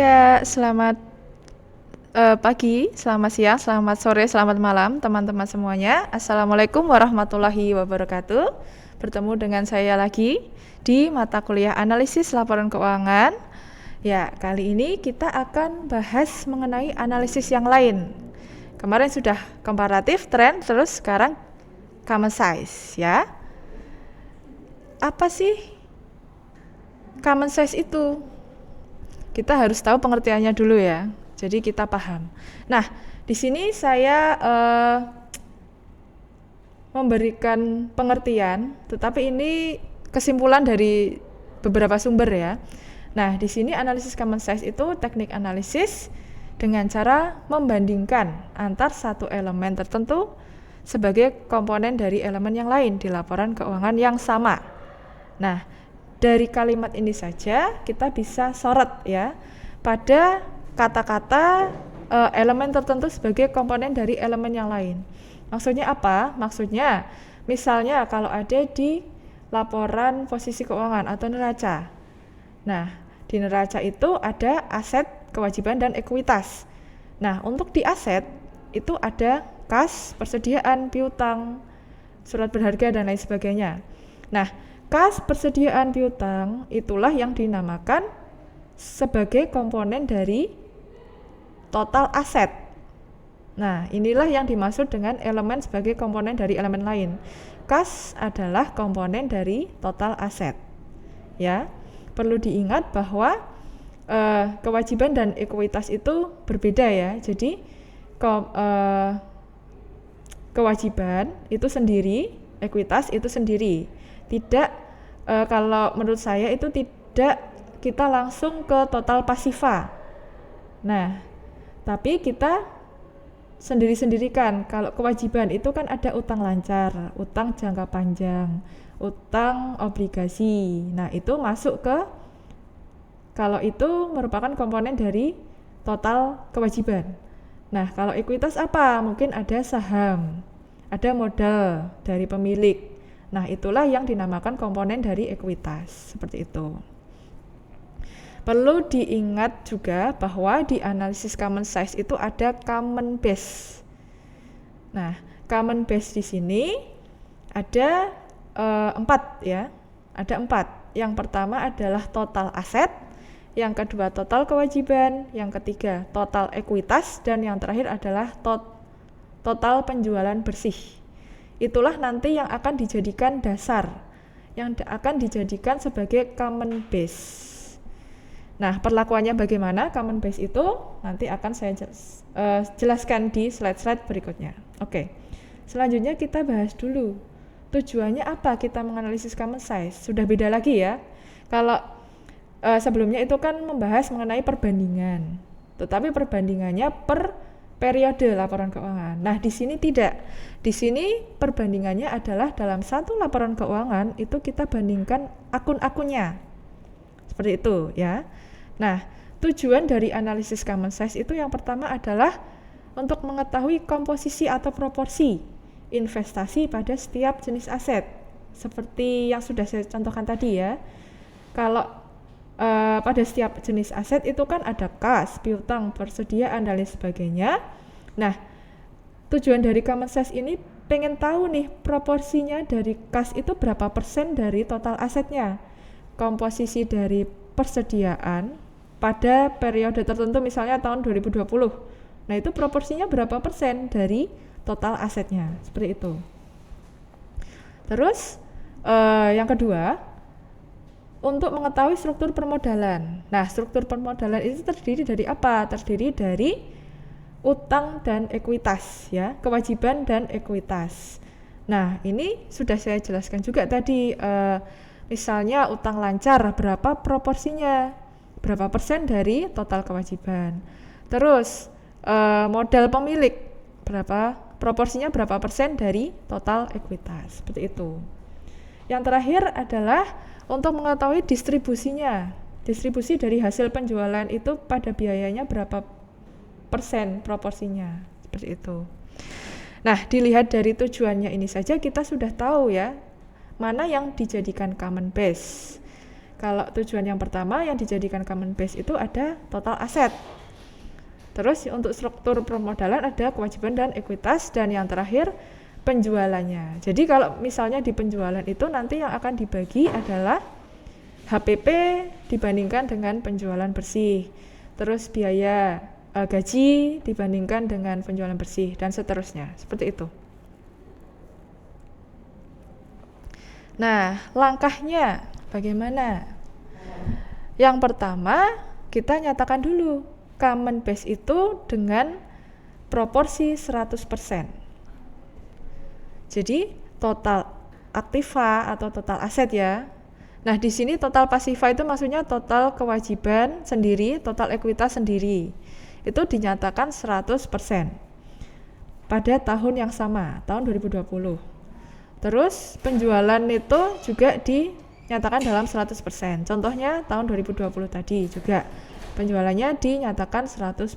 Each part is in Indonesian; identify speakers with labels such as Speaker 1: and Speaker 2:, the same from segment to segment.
Speaker 1: Ya, selamat pagi, selamat siang, selamat sore, selamat malam teman-teman semuanya. Assalamualaikum warahmatullahi wabarakatuh. Bertemu dengan saya lagi di mata kuliah analisis laporan keuangan. Ya, kali ini kita akan bahas mengenai analisis yang lain. Kemarin sudah komparatif, tren, terus sekarang common size ya. Apa sih common size itu? Kita harus tahu pengertiannya dulu ya. Jadi kita paham. Nah, di sini saya memberikan pengertian, tetapi ini kesimpulan dari beberapa sumber ya. Nah, di sini analisis common size itu teknik analisis dengan cara membandingkan antar satu elemen tertentu sebagai komponen dari elemen yang lain di laporan keuangan yang sama. Nah, dari kalimat ini saja kita bisa sorot ya pada kata-kata elemen tertentu sebagai komponen dari elemen yang lain. Maksudnya apa? Maksudnya misalnya kalau ada di laporan posisi keuangan atau neraca. Nah, di neraca itu ada aset, kewajiban, dan ekuitas. Nah, untuk di aset itu ada kas, persediaan, piutang, surat berharga, dan lain sebagainya. Nah, kas, persediaan, piutang itulah yang dinamakan sebagai komponen dari total aset. Nah, inilah yang dimaksud dengan elemen sebagai komponen dari elemen lain. Kas adalah komponen dari total aset. Ya, perlu diingat bahwa kewajiban dan ekuitas itu berbeda ya. Jadi kewajiban itu sendiri, ekuitas itu sendiri. Tidak, kalau menurut saya itu tidak kita langsung ke total pasifa. Nah, tapi kita sendiri-sendirikan. Kalau kewajiban itu kan ada utang lancar, utang jangka panjang, utang obligasi. Nah, itu masuk ke, kalau itu merupakan komponen dari total kewajiban. Nah, kalau ekuitas apa? Mungkin ada saham, ada modal dari pemilik. Nah, itulah yang dinamakan komponen dari ekuitas, seperti itu. Perlu diingat juga bahwa di analisis common size itu ada common base. Nah, common base di sini ada 4 ya. Ada 4. Yang pertama adalah total aset, yang kedua total kewajiban, yang ketiga total ekuitas, dan yang terakhir adalah total penjualan bersih. Itulah nanti yang akan dijadikan dasar, yang akan dijadikan sebagai common base. Nah, perlakuannya bagaimana common base itu nanti akan saya jelaskan di slide-slide berikutnya. Oke, selanjutnya kita bahas dulu tujuannya apa kita menganalisis common size. Sudah beda lagi ya. Kalau sebelumnya itu kan membahas mengenai perbandingan, tetapi perbandingannya per periode laporan keuangan. Nah, di sini tidak. Di sini perbandingannya adalah dalam satu laporan keuangan itu kita bandingkan akun-akunnya. Seperti itu ya. Nah, tujuan dari analisis common size itu yang pertama adalah untuk mengetahui komposisi atau proporsi investasi pada setiap jenis aset. Seperti yang sudah saya contohkan tadi ya. Kalau pada setiap jenis aset itu kan ada kas, piutang, persediaan, dan lain sebagainya. Nah, tujuan dari common size ini pengen tahu nih proporsinya dari kas itu berapa persen dari total asetnya. Komposisi dari persediaan pada periode tertentu misalnya tahun 2020. Nah, itu proporsinya berapa persen dari total asetnya. Seperti itu. Terus yang kedua, untuk mengetahui struktur permodalan. Nah, struktur permodalan itu terdiri dari apa? Terdiri dari utang dan ekuitas ya, kewajiban dan ekuitas. Nah, ini sudah saya jelaskan juga tadi, misalnya utang lancar berapa proporsinya? Berapa persen dari total kewajiban? Terus modal pemilik berapa proporsinya, berapa persen dari total ekuitas? Seperti itu. Yang terakhir adalah untuk mengetahui distribusinya. Distribusi dari hasil penjualan itu pada biayanya berapa persen proporsinya. Seperti itu. Nah, dilihat dari tujuannya ini saja kita sudah tahu ya, mana yang dijadikan common base. Kalau tujuan yang pertama yang dijadikan common base itu ada total aset. Terus untuk struktur permodalan ada kewajiban dan ekuitas, dan yang terakhir penjualannya. Jadi kalau misalnya di penjualan itu nanti yang akan dibagi adalah HPP dibandingkan dengan penjualan bersih. Terus biaya gaji dibandingkan dengan penjualan bersih, dan seterusnya. Seperti itu. Nah, langkahnya bagaimana? Yang pertama, kita nyatakan dulu common base itu dengan proporsi 100%. Jadi, total aktiva atau total aset ya. Nah, di sini total pasiva itu maksudnya total kewajiban sendiri, total ekuitas sendiri. Itu dinyatakan 100% pada tahun yang sama, tahun 2020. Terus penjualan itu juga dinyatakan dalam 100%. Contohnya tahun 2020 tadi juga penjualannya dinyatakan 100%.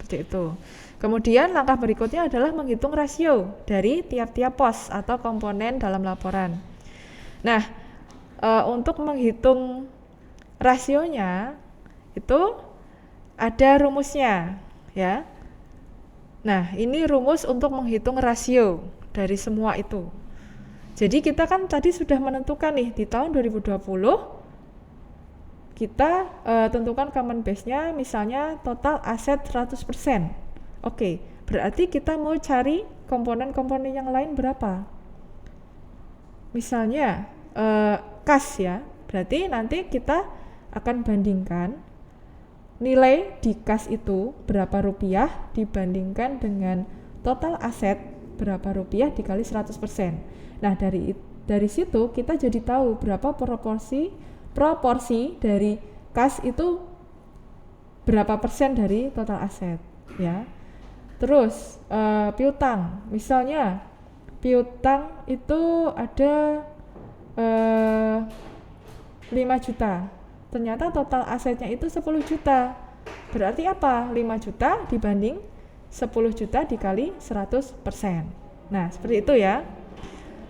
Speaker 1: Seperti itu. Kemudian langkah berikutnya adalah menghitung rasio dari tiap-tiap pos atau komponen dalam laporan. Nah, untuk menghitung rasionya itu ada rumusnya ya. Nah, ini rumus untuk menghitung rasio dari semua itu. Jadi kita kan tadi sudah menentukan nih di tahun 2020 kita tentukan common base-nya misalnya total aset 100%. Oke, berarti kita mau cari komponen-komponen yang lain berapa? Misalnya kas ya, berarti nanti kita akan bandingkan nilai di kas itu berapa rupiah dibandingkan dengan total aset berapa rupiah dikali 100%. Nah, dari situ kita jadi tahu berapa proporsi dari kas itu berapa persen dari total aset ya. Terus piutang, misalnya piutang itu ada 5 juta, ternyata total asetnya itu 10 juta, berarti apa? 5 juta dibanding 10 juta dikali 100%. Nah, seperti itu ya.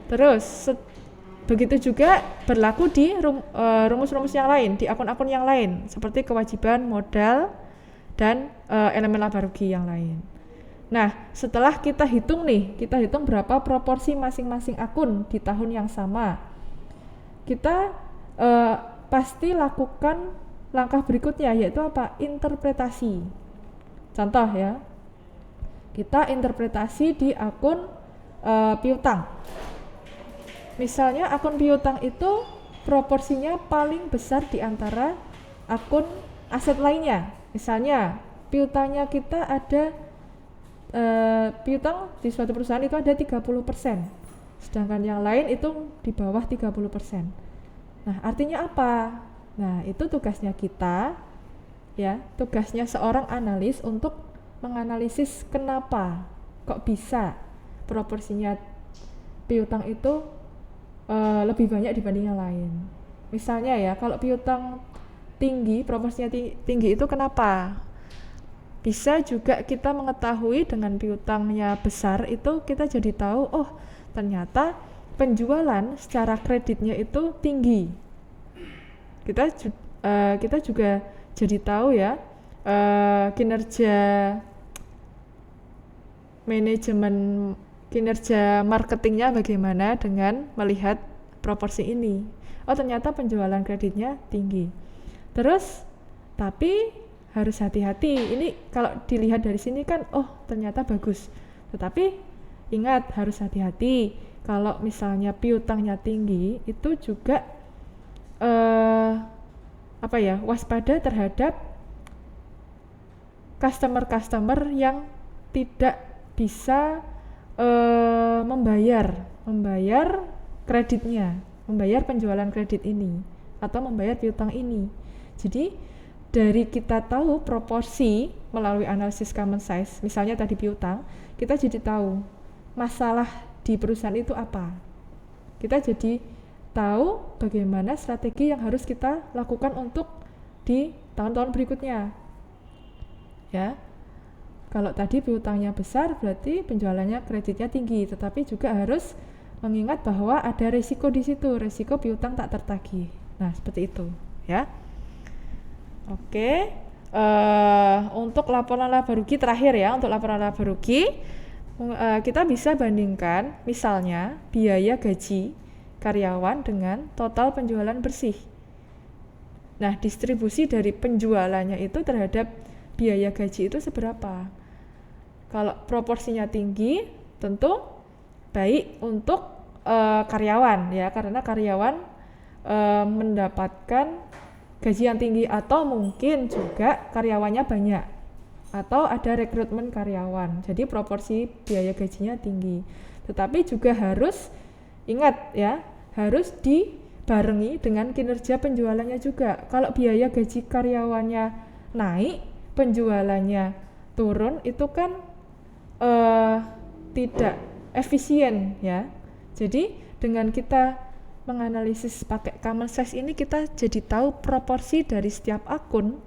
Speaker 1: Terus begitu juga berlaku di rumus-rumus yang lain, di akun-akun yang lain, seperti kewajiban modal dan elemen laba rugi yang lain. Nah, setelah kita hitung berapa proporsi masing-masing akun di tahun yang sama, kita pasti lakukan langkah berikutnya, yaitu apa? Interpretasi. Contoh ya, kita interpretasi di akun piutang. Misalnya akun piutang itu proporsinya paling besar di antara akun aset lainnya. Misalnya piutangnya kita ada piutang di suatu perusahaan itu ada 30%, sedangkan yang lain itu di bawah 30%. Nah, artinya apa? Nah, itu tugasnya kita ya, tugasnya seorang analis untuk menganalisis kenapa kok bisa proporsinya piutang itu lebih banyak dibanding yang lain. Misalnya ya, kalau piutang tinggi, proporsinya tinggi itu kenapa? Bisa juga kita mengetahui dengan piutangnya besar itu kita jadi tahu, oh ternyata penjualan secara kreditnya itu tinggi. Kita juga jadi tahu ya kinerja marketingnya bagaimana dengan melihat proporsi ini. Oh ternyata penjualan kreditnya tinggi. Terus tapi harus hati-hati. Ini kalau dilihat dari sini kan oh ternyata bagus. Tetapi ingat harus hati-hati. Kalau misalnya piutangnya tinggi itu juga waspada terhadap customer yang tidak bisa membayar kreditnya, membayar penjualan kredit ini atau membayar piutang ini. Jadi dari kita tahu proporsi melalui analisis common size, misalnya tadi piutang, kita jadi tahu masalah di perusahaan itu apa. Kita jadi tahu bagaimana strategi yang harus kita lakukan untuk di tahun-tahun berikutnya. Ya. Kalau tadi piutangnya besar berarti penjualannya kreditnya tinggi, tetapi juga harus mengingat bahwa ada risiko di situ, risiko piutang tak tertagih. Nah, seperti itu ya. Oke. Untuk laporan laba rugi terakhir ya, untuk laporan laba rugi kita bisa bandingkan misalnya biaya gaji karyawan dengan total penjualan bersih. Nah, distribusi dari penjualannya itu terhadap biaya gaji itu seberapa? Kalau proporsinya tinggi, tentu baik untuk karyawan ya, karena karyawan mendapatkan gaji yang tinggi, atau mungkin juga karyawannya banyak atau ada rekrutmen karyawan, jadi proporsi biaya gajinya tinggi. Tetapi juga harus ingat ya, harus dibarengi dengan kinerja penjualannya juga. Kalau biaya gaji karyawannya naik, penjualannya turun, itu kan tidak efisien ya. Jadi dengan kita menganalisis pakai common size ini, kita jadi tahu proporsi dari setiap akun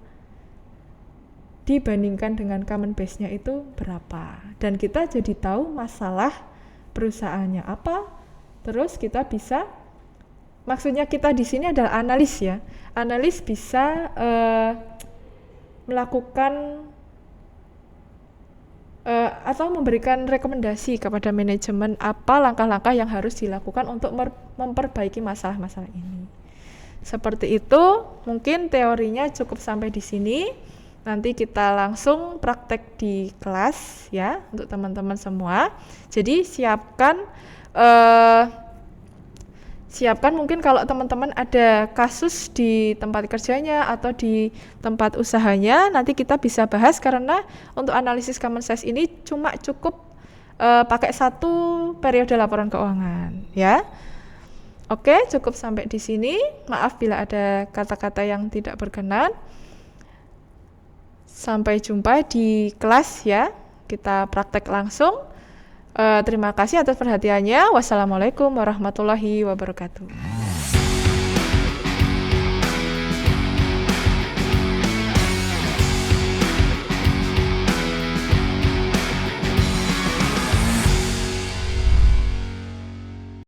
Speaker 1: dibandingkan dengan common base-nya itu berapa, dan kita jadi tahu masalah perusahaannya apa. Terus kita bisa, maksudnya kita di sini adalah analis ya, analis bisa melakukan atau memberikan rekomendasi kepada manajemen apa langkah-langkah yang harus dilakukan untuk memperbaiki masalah-masalah ini. Seperti itu, mungkin teorinya cukup sampai di sini. Nanti kita langsung praktek di kelas ya, untuk teman-teman semua. Jadi siapkan mungkin kalau teman-teman ada kasus di tempat kerjanya atau di tempat usahanya, nanti kita bisa bahas, karena untuk analisis common size ini cuma cukup pakai 1 periode laporan keuangan ya. Oke, cukup sampai di sini. Maaf bila ada kata-kata yang tidak berkenan. Sampai jumpa di kelas ya, kita praktek langsung. Terima kasih atas perhatiannya. Wassalamualaikum warahmatullahi wabarakatuh.